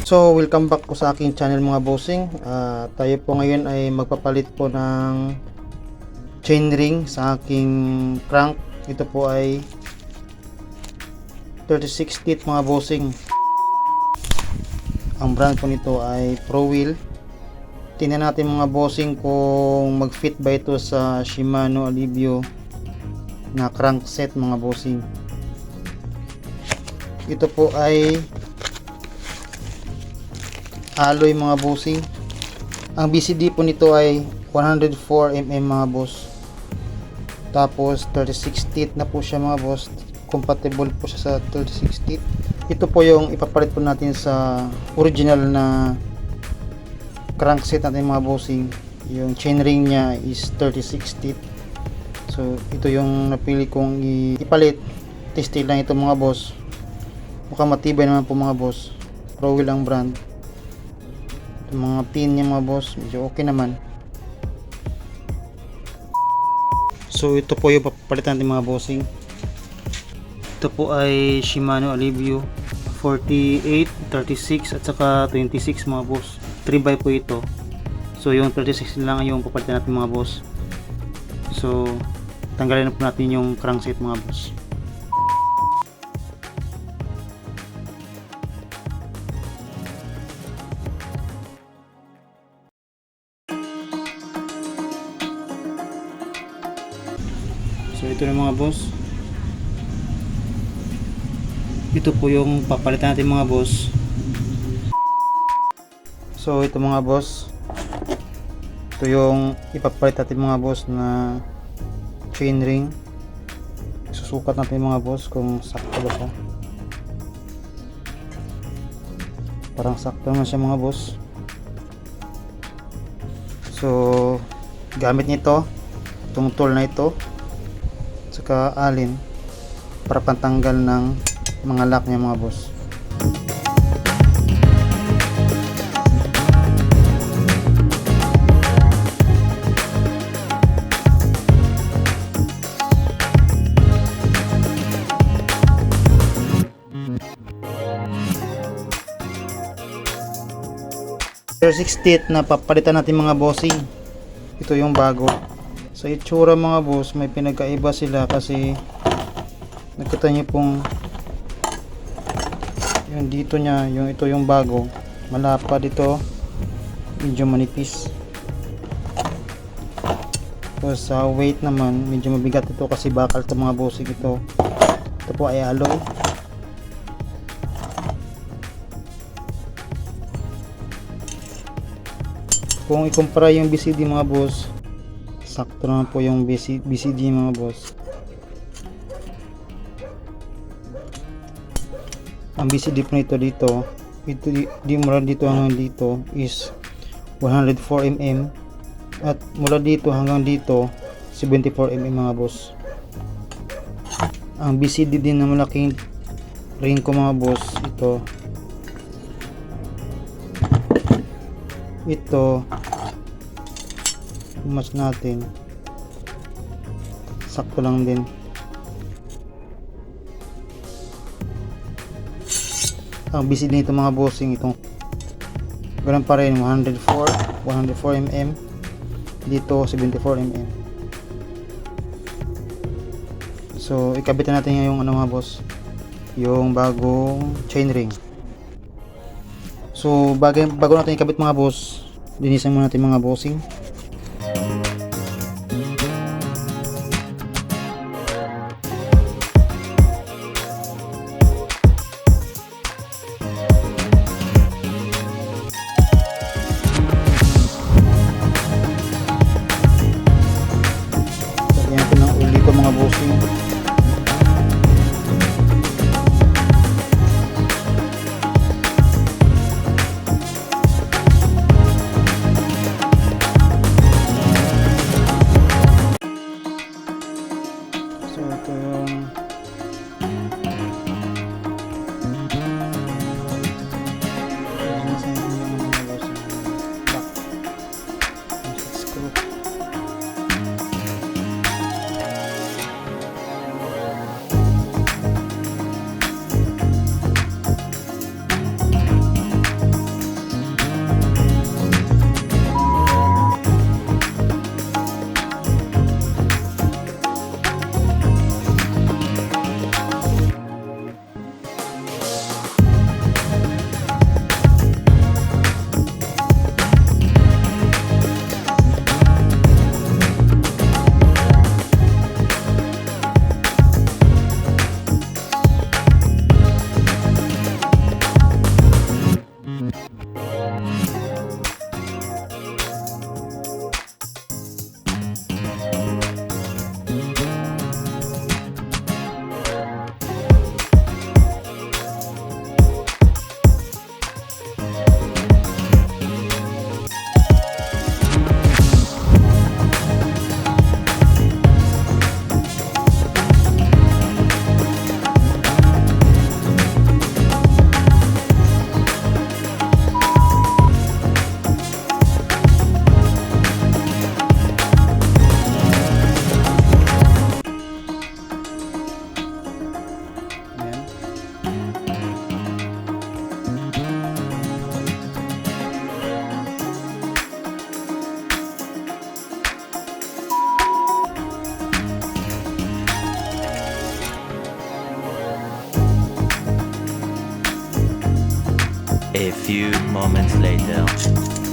So, welcome back po sa aking channel mga bossing. Tayo po ngayon ay magpapalit po ng chainring sa aking crank. Ito po ay 36 teeth mga bossing. Ang brand po nito ay ProWheel. Tingnan natin mga bossing kung mag-fit ba ito sa Shimano Alivio na crankset mga bossing. Ito po ay alloy mga bossing. Ang BCD po nito ay 104mm mga boss. Tapos 36 teeth na po siya mga boss. Compatible po siya sa 36 teeth. Ito po yung ipapalit po natin sa original na crankset natin mga bossing. Yung chainring niya is 36 teeth. So ito yung napili kong ipalit. Testing lang ito mga boss. Mukhang matibay naman po mga boss. ProWheel ang brand. Yung mga pin niya mga boss, medyo okay naman. So ito po yung papalitan natin mga bossing. Ito po ay Shimano Alivio 48, 36 at saka 26 mga boss. 3x po ito. So yung 36 lang yung papalitan natin mga boss. So tanggalin na po natin yung crankset mga boss. So ito na mga boss. Ito po yung papalitan natin mga boss. So ito mga boss. Ito yung ipapalit natin mga boss na chainring. Susukat natin mga boss kung sakto ba siya. Parang sakto naman siya mga boss. So gamit nito itong tool na ito saka alin para pantanggal ng mga lock niya mga boss. There's 6 teeth na papalitan natin mga bossing. Ito yung bago. Sa itsura mga boss, may pinagkaiba sila kasi nakita niyo pong yung dito niya, yung ito yung bago, malapad dito, medyo manipis. Tapos sa weight naman, medyo mabigat ito kasi bakal ito mga bossing ito. Ito po ay alloy. Kung ikumpara yung BCD mga boss, sakto naman po yung BCD mga boss. Ang BCD po nito dito, ito di mula dito hanggang dito is 104mm at mula dito hanggang dito 74mm mga boss. Ang BCD din na malaking ring ko mga boss, ito mas natin sakto lang din. Ang BCD nito mga bossing, itong ganun pa rin, 104mm dito 74mm. So ikabit na natin yung ano mga boss, yung bagong chainring. So bago natin ikabit mga boss, linisan muna natin mga bossing. Lagyan natin ng uli ko mga bossing. A few moments later.